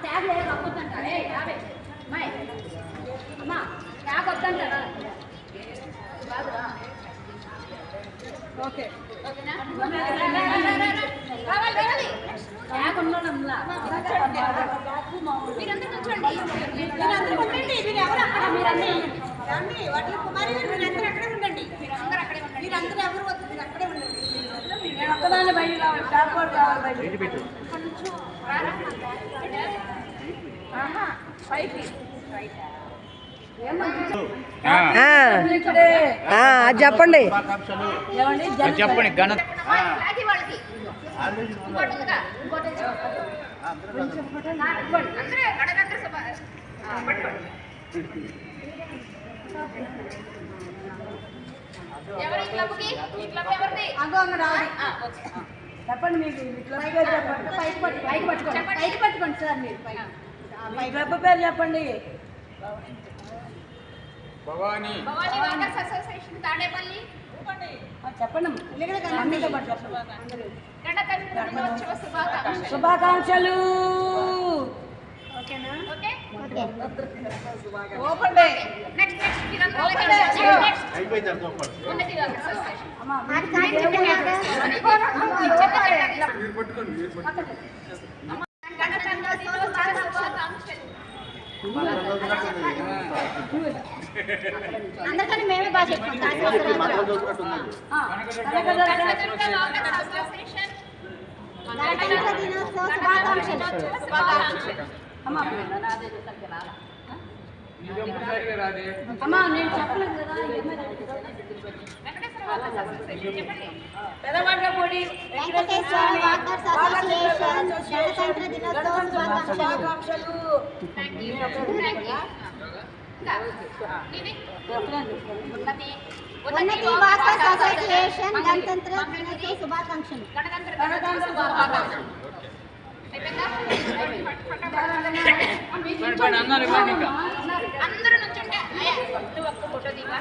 Tab లేదు వద్దంటారే అమ్మా tab వద్దంటారా okay tab ఉన్నాడమ్మా మీరందరూ కూర్చోండి మీరందరూ ఉండండి మీరు ఎవరు అక్కడ మీరన్నీ వాటి కుమారి మీరందరూ అక్కడే ఉండండి మీరందరూ అక్కడే ఉండండి మీరందరూ ఎవరు వద్దు మీరు అక్కడే ఉండండి నేను ఒక్కదాన్ని బయట రావాలి ట్యాబ్ కూడా రావాలి బయట చెప్పండి చెప్పండి ఘనత చెప్పండి మీకు పైకి పట్టుకోండి సార్ మీరు మీ క్లబ్ పేరు చెప్పండి భవానీ చెప్పండి శుభాకాంక్షలు అందరికన్నా మేమే బాగా చెప్పుకుంటాం అమ్మా నేను చెప్పలేదు కదా పెదవాడ్లపూడి వెంకటేశ్వర వాకర్స్ అసోసియేషన్ గణతంత్ర దినోత్సవ శుభాకాంక్షలు. ఉన్నతి వాకర్స్ అసోసియేషన్ గణతంత్ర దినోత్సవ శుభాకాంక్షలు. అందరూ నుంచుంటే ఒక్క ఫోటో దిగా